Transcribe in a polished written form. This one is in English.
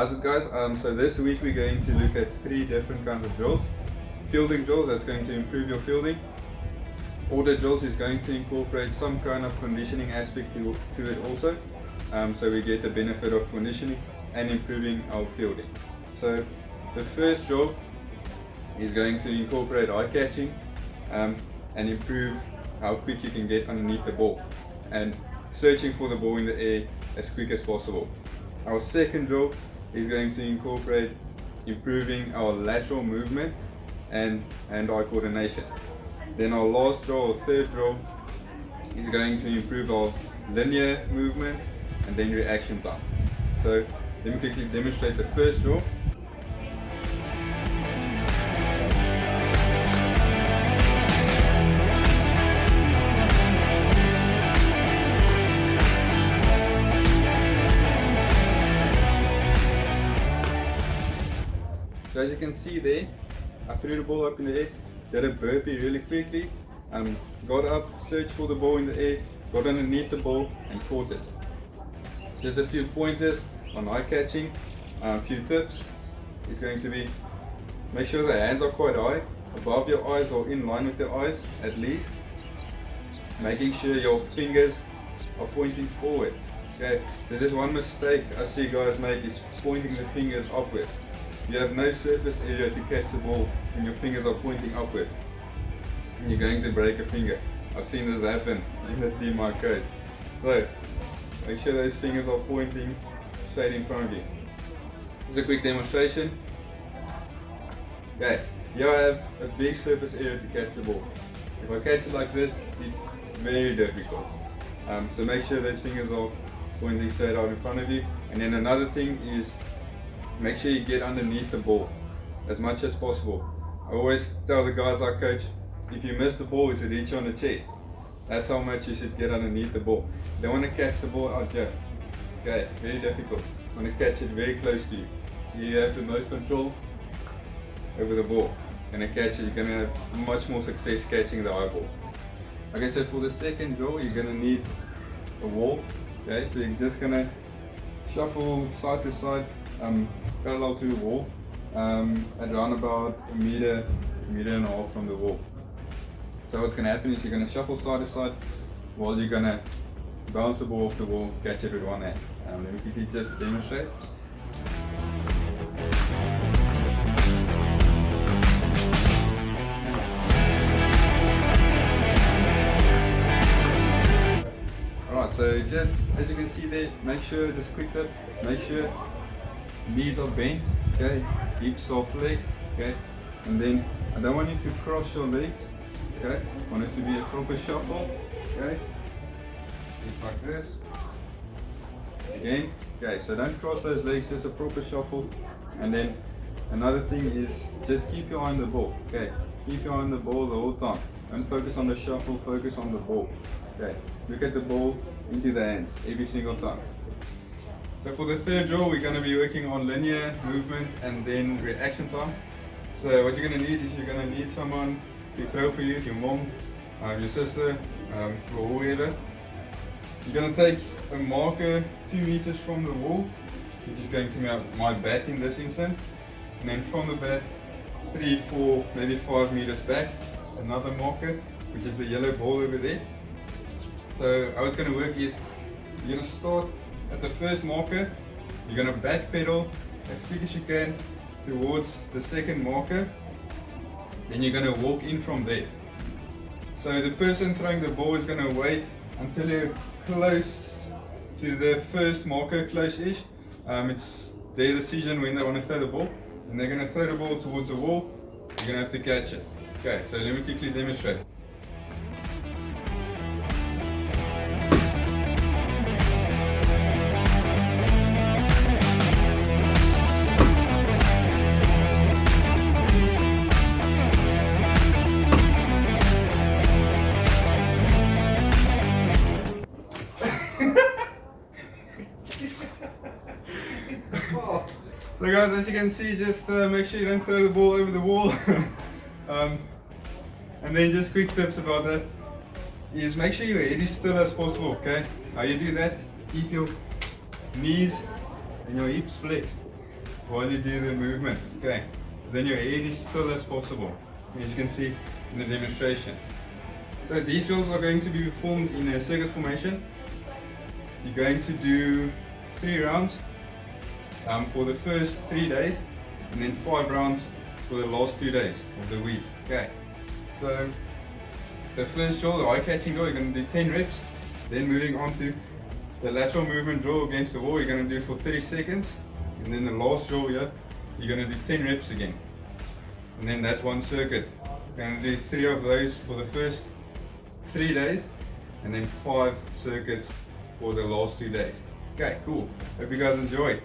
How's it guys? So this week we're going to look at 3 different kinds of drills. Fielding drills, that's going to improve your fielding. Order drills is going to incorporate some kind of conditioning aspect to it also. So we get the benefit of conditioning and improving our fielding. So the first drill is going to incorporate eye catching and improve how quick you can get underneath the ball and searching for the ball in the air as quick as possible. Our second drill is going to incorporate improving our lateral movement and hand-eye coordination. Then our last drill, or third drill, is going to improve our linear movement and then reaction time. So let me quickly demonstrate the first drill. So as you can see there, I threw the ball up in the air, did a burpee really quickly, got up, searched for the ball in the air, got underneath the ball and caught it. Just a few pointers on eye catching, a few tips is going to be, make sure the hands are quite high, above your eyes or in line with your eyes at least. Making sure your fingers are pointing forward. Okay, so there's one mistake I see guys make is pointing the fingers upward. You have no surface area to catch the ball when your fingers are pointing upward. And you're going to break a finger. I've seen this happen in the team I coach. So make sure those fingers are pointing straight in front of you. This is a quick demonstration. Okay, here I have a big surface area to catch the ball. If I catch it like this, it's very difficult. So make sure those fingers are pointing straight out in front of you. And then another thing is, make sure you get underneath the ball as much as possible. I always tell the guys I coach, if you miss the ball, you should reach on the chest. That's how much you should get underneath the ball. You don't want to catch the ball out here. Okay, very difficult. You want to catch it very close to you. You have the most control over the ball. You're going to catch it, you're going to have much more success catching the high ball. Okay, so for the second drill, you're going to need a wall. Okay, so you're just going to shuffle side to side, parallel to the wall, at around about a meter and a half from the wall. So what's going to happen is you're going to shuffle side to side while you're going to bounce the ball off the wall, catch it with one hand. Let me quickly just demonstrate. Alright, so just as you can see there, make sure, just quick tip, make sure knees are bent, okay, hips are flexed, okay, and then I don't want you to cross your legs, okay, I want it to be a proper shuffle, okay, just like this, again, okay, so don't cross those legs, just a proper shuffle. And then another thing is, just keep your eye on the ball, okay, keep your eye on the ball the whole time, don't focus on the shuffle, focus on the ball, okay, look at the ball into the hands every single time. So for the third drill, we're going to be working on linear movement and then reaction time. So what you're going to need is you're going to need someone to throw for you, your mom, your sister, or whoever. You're going to take a marker 2 meters from the wall, which is going to be my bat in this instant. And then from the bat, 3, 4, maybe 5 meters back, another marker, which is the yellow ball over there. So how it's going to work is, you're going to start at the first marker, you're going to back pedal as quick as you can towards the second marker, then you're going to walk in from there. So the person throwing the ball is going to wait until you're close to the first marker, close-ish. It's their decision when they want to throw the ball, and they're going to throw the ball towards the wall, you're going to have to catch it. Okay, so let me quickly demonstrate. So guys, as you can see, just make sure you don't throw the ball over the wall. And then just quick tips about that is make sure your head is still as possible, okay? How you do that, keep your knees and your hips flexed. while you do the movement. Okay, then your head is still as possible, as you can see in the demonstration. So these drills are going to be performed in a circuit formation. You're going to do 3 rounds for the first 3 days, and then 5 rounds for the last 2 days of the week. Okay, so the first drill, the eye catching drill, you're going to do 10 reps. Then moving on to the lateral movement drill against the wall, you're going to do for 30 seconds. And then the last drill here, you're going to do 10 reps again. And then that's one circuit. You're going to do 3 of those for the first 3 days, and then 5 circuits for the last 2 days. Okay, cool. Hope you guys enjoyed.